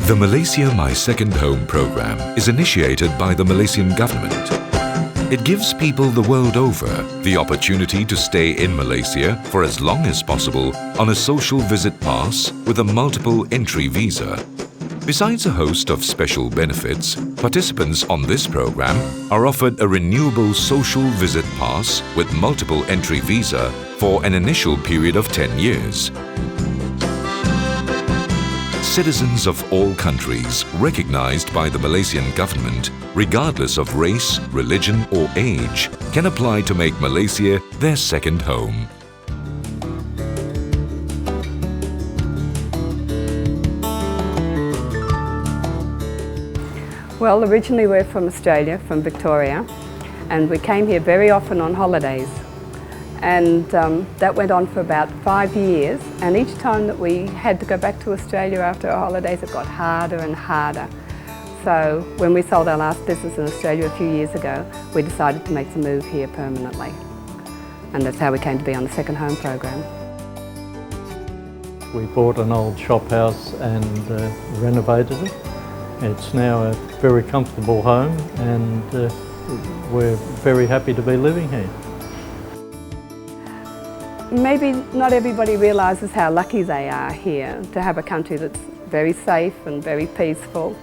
The Malaysia My Second Home program is initiated by the Malaysian government. It gives people the world over the opportunity to stay in Malaysia for as long as possible on a social visit pass with a multiple entry visa. Besides a host of special benefits, participants on this program are offered a renewable social visit pass with multiple entry visa for an initial period of 10 years. Citizens of all countries recognized by the Malaysian government, regardless of race, religion or age, can apply to make Malaysia their second home. Well, originally we're from Australia, from Victoria, and we came here very often on holidays. And that went on for about 5 years, and each time that we had to go back to Australia after our holidays, it got harder and harder. So when we sold our last business in Australia a few years ago, we decided to make the move here permanently. And that's how we came to be on the Second Home program. We bought an old shop house and renovated it. It's now a very comfortable home, and we're very happy to be living here. Maybe not everybody realises how lucky they are here to have a country that's very safe and very peaceful,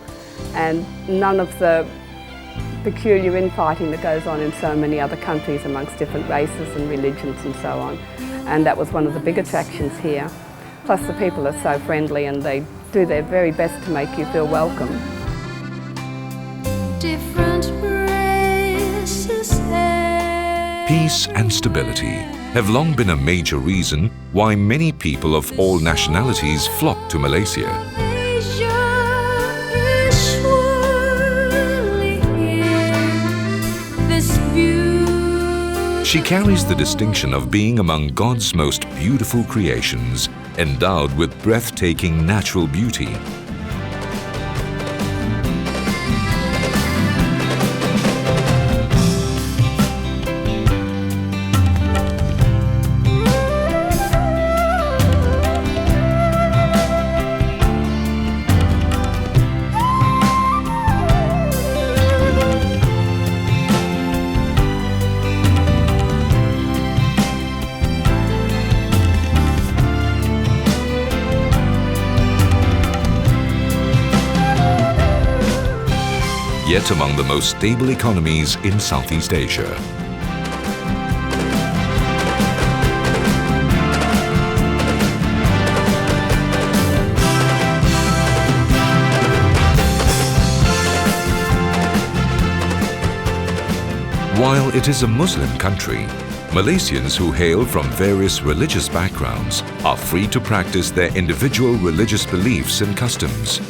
and none of the peculiar infighting that goes on in so many other countries amongst different races and religions and so on. And that was one of the big attractions here. Plus the people are so friendly and they do their very best to make you feel welcome. Different races. Peace and stability have long been a major reason why many people of all nationalities flock to Malaysia. She carries the distinction of being among God's most beautiful creations, endowed with breathtaking natural beauty. Yet among the most stable economies in Southeast Asia. While it is a Muslim country, Malaysians who hail from various religious backgrounds are free to practice their individual religious beliefs and customs.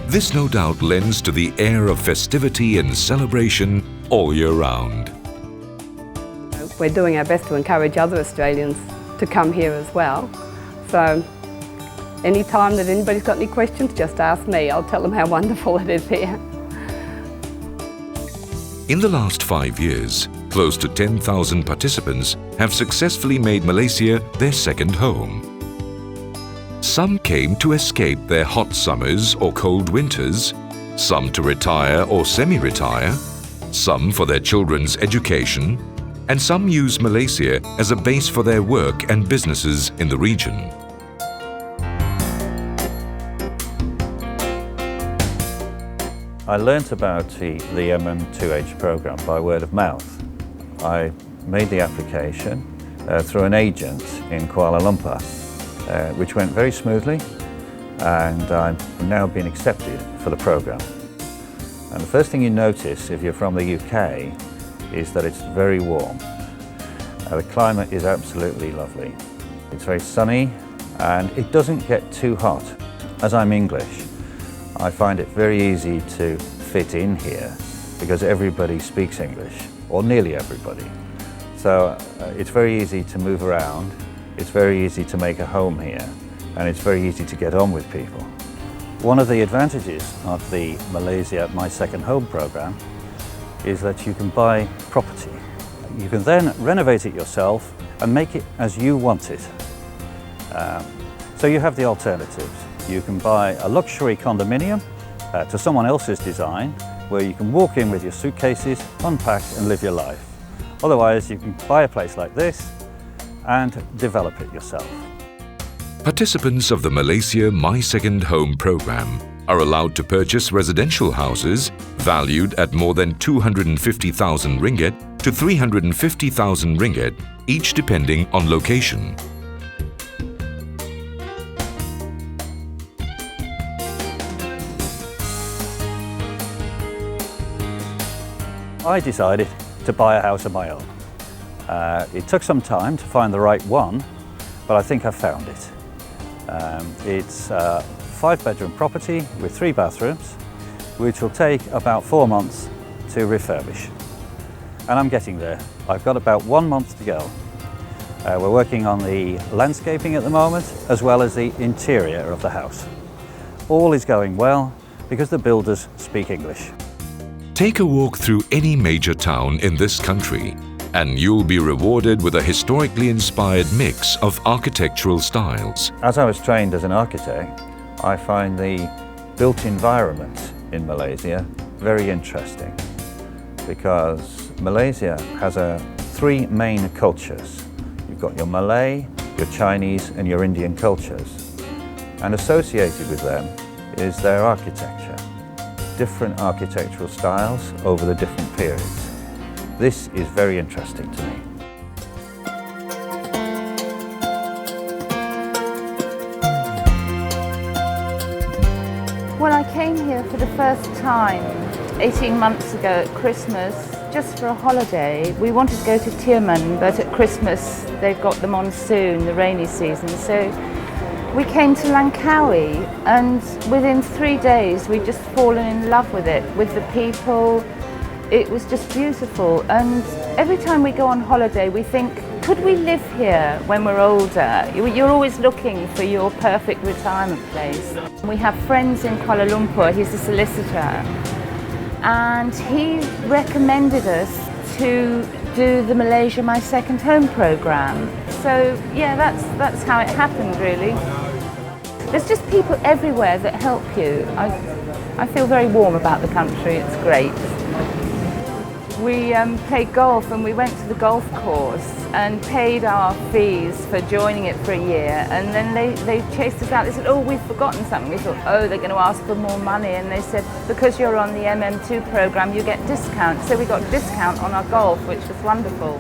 This no doubt lends to the air of festivity and celebration all year round. We're doing our best to encourage other Australians to come here as well. So any time that anybody's got any questions, just ask me. I'll tell them how wonderful it is here. In the last 5 years, close to 10,000 participants have successfully made Malaysia their second home. Some came to escape their hot summers or cold winters, some to retire or semi-retire, some for their children's education, and some use Malaysia as a base for their work and businesses in the region. I learnt about the MM2H program by word of mouth. I made the application through an agent in Kuala Lumpur, which went very smoothly, and I've now been accepted for the program. And the first thing you notice if you're from the UK is that it's very warm. The climate is absolutely lovely. It's very sunny and it doesn't get too hot. As I'm English, I find it very easy to fit in here because everybody speaks English, or nearly everybody. So it's very easy to move around. It's very easy to make a home here, and it's very easy to get on with people. One of the advantages of the Malaysia My Second Home program is that you can buy property. You can then renovate it yourself and make it as you want it. So you have the alternatives. You can buy a luxury condominium to someone else's design, where you can walk in with your suitcases, unpack and live your life. Otherwise, you can buy a place like this and develop it yourself. Participants of the Malaysia My Second Home program are allowed to purchase residential houses valued at more than 250,000 ringgit to 350,000 ringgit, each depending on location. I decided to buy a house of my own. It took some time to find the right one, but I think I found it. It's a 5-bedroom property with 3 bathrooms, which will take about 4 months to refurbish. And I'm getting there. I've got about 1 month to go. We're working on the landscaping at the moment, as well as the interior of the house. All is going well because the builders speak English. Take a walk through any major town in this country and you'll be rewarded with a historically inspired mix of architectural styles. As I was trained as an architect, I find the built environment in Malaysia very interesting, because Malaysia has 3 main cultures. You've got your Malay, your Chinese and your Indian cultures, and associated with them is their architecture. Different architectural styles over the different periods. This is very interesting to me. Well, I came here for the first time 18 months ago at Christmas, just for a holiday. We wanted to go to Tioman, but at Christmas they've got the monsoon, the rainy season, so we came to Langkawi, and within 3 days we'd just fallen in love with it, with the people. It was just beautiful, and every time we go on holiday we think, could we live here when we're older? You're always looking for your perfect retirement place. We have friends in Kuala Lumpur, he's a solicitor, and he recommended us to do the Malaysia My Second Home program. So yeah, that's how it happened really. There's just people everywhere that help you. I feel very warm about the country, it's great. We played golf, and we went to the golf course and paid our fees for joining it for a year, and then they chased us out. They said, oh, we've forgotten something. We thought, oh, they're going to ask for more money, and they said, because you're on the MM2 program you get discount. So we got discount on our golf, which was wonderful.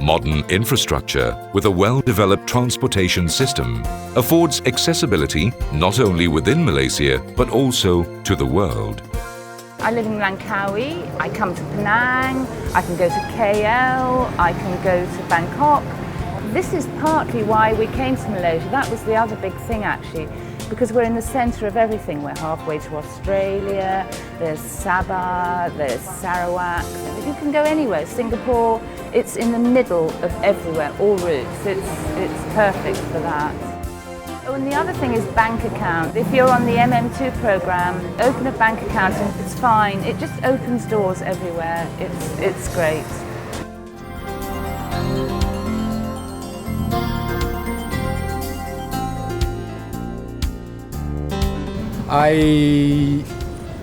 Modern infrastructure with a well-developed transportation system affords accessibility not only within Malaysia but also to the world. I live in Langkawi, I come to Penang, I can go to KL, I can go to Bangkok. This is partly why we came to Malaysia. That was the other big thing actually, because we're in the centre of everything. We're halfway to Australia, there's Sabah, there's Sarawak. You can go anywhere. Singapore, it's in the middle of everywhere, all routes. It's perfect for that. Oh, and the other thing is bank account. If you're on the MM2 program, open a bank account and it's fine. It just opens doors everywhere. It's great. I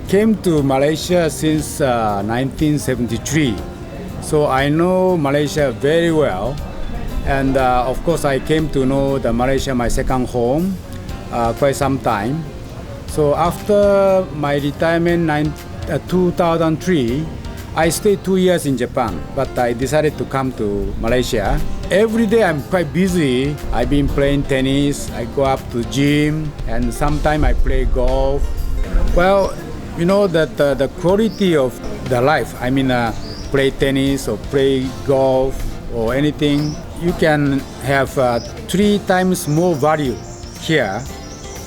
came to Malaysia since 1973, so I know Malaysia very well. And of course I came to know the Malaysia my second home quite some time. So after my retirement 2003, I stayed 2 years in Japan, but I decided to come to Malaysia. Every day I'm quite busy. I've been playing tennis, I go up to gym, and sometimes I play golf. Well, you know that the quality of the life, I mean play tennis or play golf or anything, you can have 3 times more value here.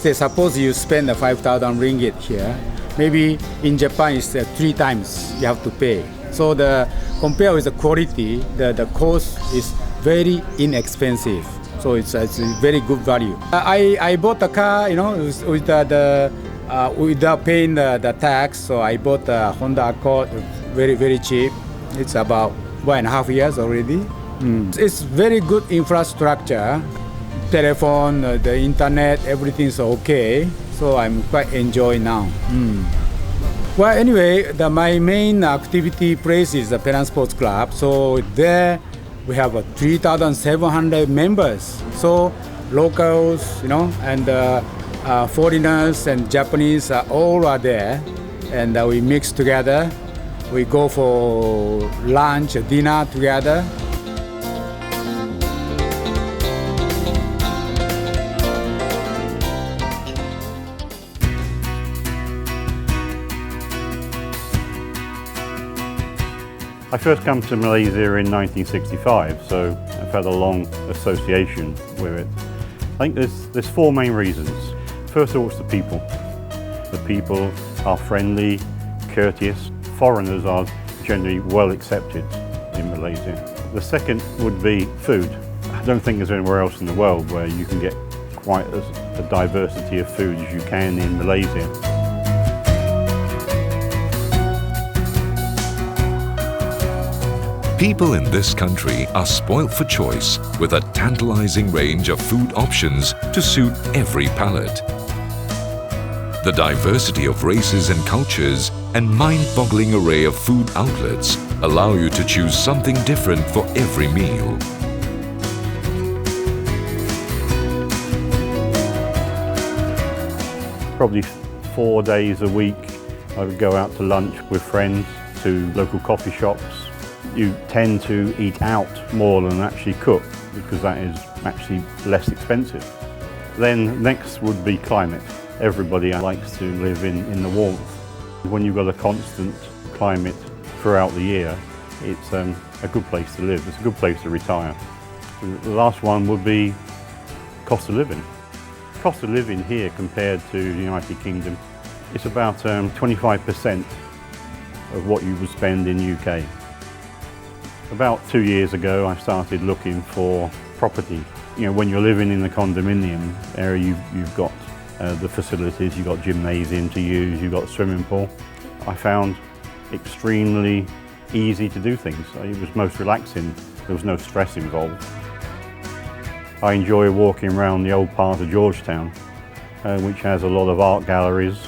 Say suppose you spend 5,000 ringgit here, maybe in Japan it's 3 times you have to pay. So compared with the quality, the cost is very inexpensive. So it's a very good value. I bought a car, you know, with without paying the tax. So I bought a Honda Accord, very cheap. It's about 1.5 years already. It's very good infrastructure, telephone, the internet, everything's okay. So I'm quite enjoying now. Well, anyway, my main activity place is the Penang Sports Club. So there we have 3,700 members. So locals, and foreigners and Japanese all are there. And we mix together. We go for lunch, dinner together. I first came to Malaysia in 1965, so I've had a long association with it. I think there's four main reasons. First of all, it's the people. The people are friendly, courteous. Foreigners are generally well accepted in Malaysia. The second would be food. I don't think there's anywhere else in the world where you can get quite a diversity of food as you can in Malaysia. People in this country are spoilt for choice with a tantalizing range of food options to suit every palate. The diversity of races and cultures and mind-boggling array of food outlets allow you to choose something different for every meal. Probably 4 days a week I would go out to lunch with friends to local coffee shops. You tend to eat out more than actually cook because that is actually less expensive. Then next would be climate. Everybody likes to live in the warmth. When you've got a constant climate throughout the year, it's a good place to live. It's a good place to retire. The last one would be cost of living. Cost of living here compared to the United Kingdom, it's about 25% of what you would spend in UK. About 2 years ago, I started looking for property. When you're living in the condominium area, you've got the facilities, you've got gymnasium to use, you've got swimming pool. I found extremely easy to do things. It was most relaxing. There was no stress involved. I enjoy walking around the old part of Georgetown, which has a lot of art galleries.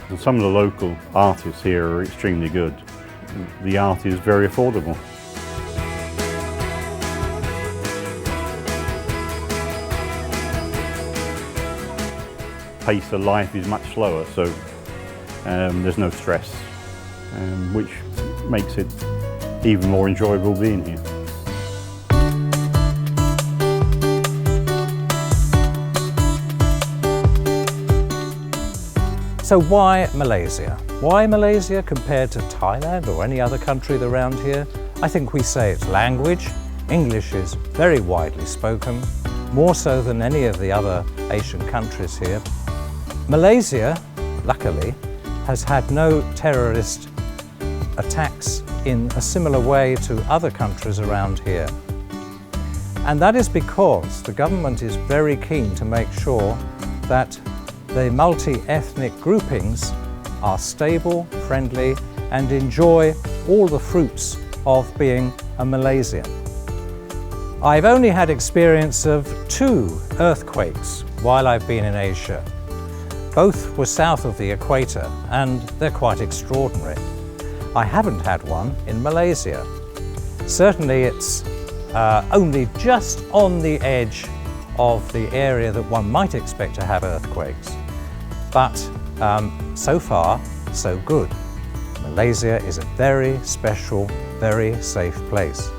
And some of the local artists here are extremely good. The art is very affordable. Pace of life is much slower, so there's no stress, which makes it even more enjoyable being here. So why Malaysia? Why Malaysia compared to Thailand or any other country around here? I think we say it's language. English is very widely spoken, more so than any of the other Asian countries here. Malaysia, luckily, has had no terrorist attacks in a similar way to other countries around here. And that is because the government is very keen to make sure that the multi-ethnic groupings are stable, friendly, and enjoy all the fruits of being a Malaysian. I've only had experience of 2 earthquakes while I've been in Asia. Both were south of the equator, and they're quite extraordinary. I haven't had one in Malaysia. Certainly it's only just on the edge of the area that one might expect to have earthquakes. But so far, so good. Malaysia is a very special, very safe place.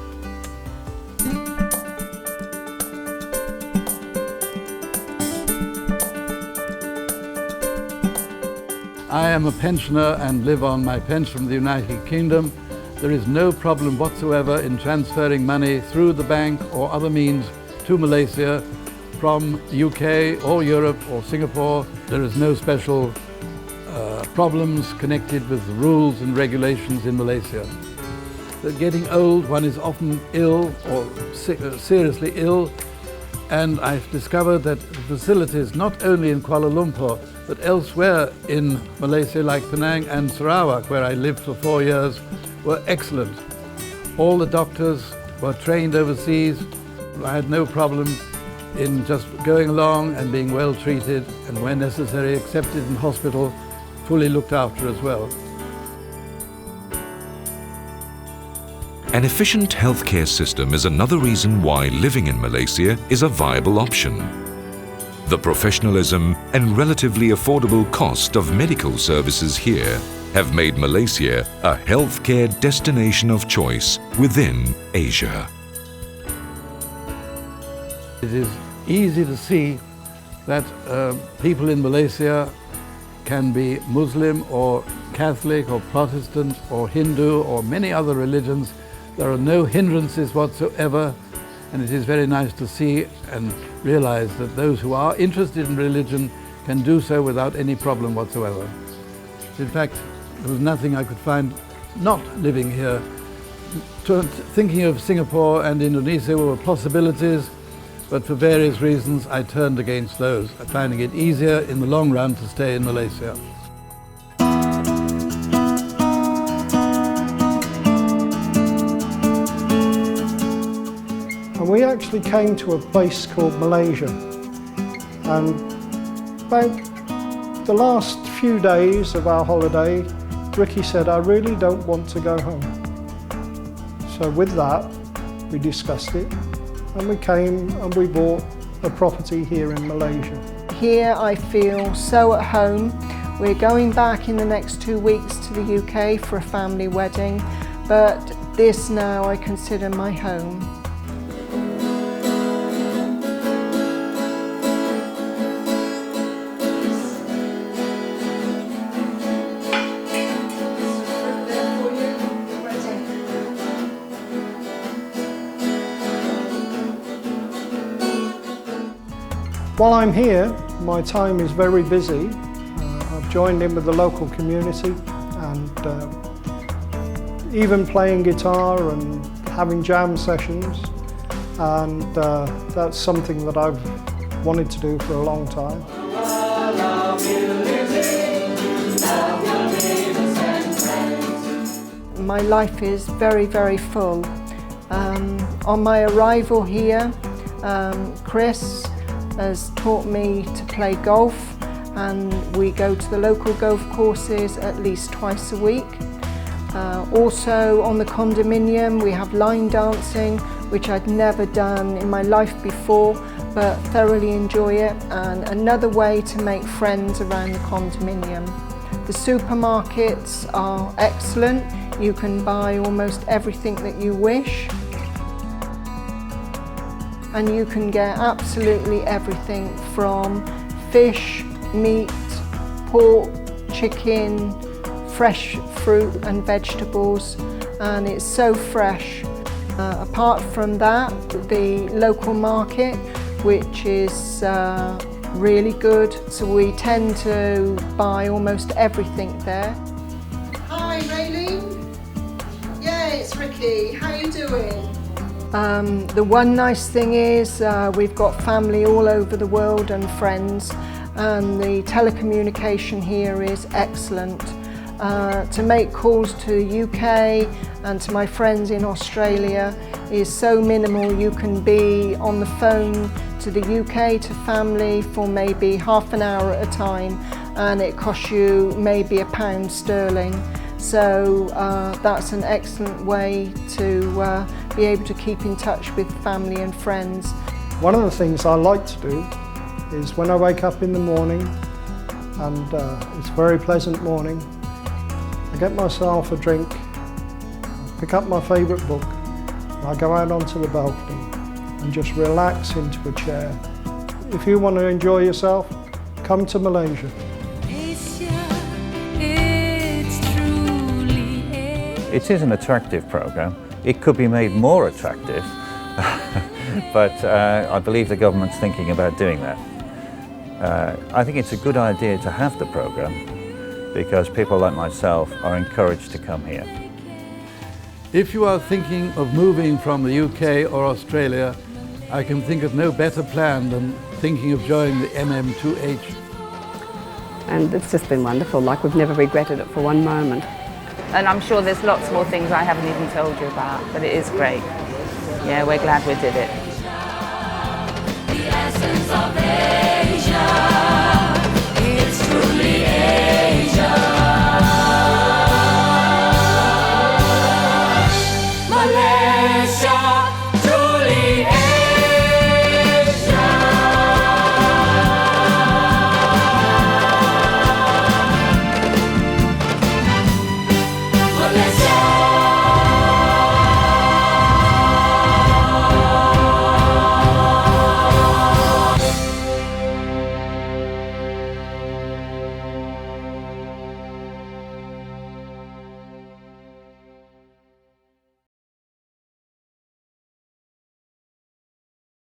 I am a pensioner and live on my pension from the United Kingdom. There is no problem whatsoever in transferring money through the bank or other means to Malaysia from the UK or Europe or Singapore. There is no special problems connected with the rules and regulations in Malaysia. But getting old, one is often ill or seriously ill, and I've discovered that the facilities not only in Kuala Lumpur but elsewhere in Malaysia like Penang and Sarawak, where I lived for 4 years, were excellent. All the doctors were trained overseas. I had no problem in just going along and being well treated, and when necessary accepted in hospital, fully looked after as well. An efficient healthcare system is another reason why living in Malaysia is a viable option. The professionalism and relatively affordable cost of medical services here have made Malaysia a healthcare destination of choice within Asia. It is easy to see that people in Malaysia can be Muslim or Catholic or Protestant or Hindu or many other religions. There are no hindrances whatsoever, and it is very nice to see and realize that those who are interested in religion can do so without any problem whatsoever. In fact, there was nothing I could find not living here. Thinking of Singapore and Indonesia were possibilities, but for various reasons I turned against those, finding it easier in the long run to stay in Malaysia. And we actually came to a place called Malaysia, and about the last few days of our holiday, Ricky said, I really don't want to go home. So with that, we discussed it, and we came and we bought a property here in Malaysia. Here I feel so at home. We're going back in the next 2 weeks to the UK for a family wedding, but this now I consider my home. While I'm here, my time is very busy. I've joined in with the local community and even playing guitar and having jam sessions, and that's something that I've wanted to do for a long time. My life is very, very full. On my arrival here, Chris has taught me to play golf, and we go to the local golf courses at least twice a week. Also on the condominium we have line dancing, which I'd never done in my life before, but thoroughly enjoy it, and another way to make friends around the condominium. The supermarkets are excellent. You can buy almost everything that you wish, and you can get absolutely everything from fish, meat, pork, chicken, fresh fruit and vegetables, and it's so fresh. Apart from that, the local market, which is really good, so we tend to buy almost everything there. Hi Raylene. Yeah, it's Ricky. How you doing? The one nice thing is we've got family all over the world and friends, and the telecommunication here is excellent. To make calls to UK and to my friends in Australia is so minimal. You can be on the phone to the UK to family for maybe half an hour at a time, and it costs you maybe £1 sterling. So that's an excellent way to be able to keep in touch with family and friends. One of the things I like to do is when I wake up in the morning, and it's a very pleasant morning, I get myself a drink, pick up my favourite book, and I go out onto the balcony and just relax into a chair. If you want to enjoy yourself, come to Malaysia. It is an attractive programme. It could be made more attractive, but I believe the government's thinking about doing that. I think it's a good idea to have the programme because people like myself are encouraged to come here. If you are thinking of moving from the UK or Australia, I can think of no better plan than thinking of joining the MM2H. And it's just been wonderful, like we've never regretted it for one moment. And I'm sure there's lots more things I haven't even told you about, but it is great. Yeah, we're glad we did it. citizens of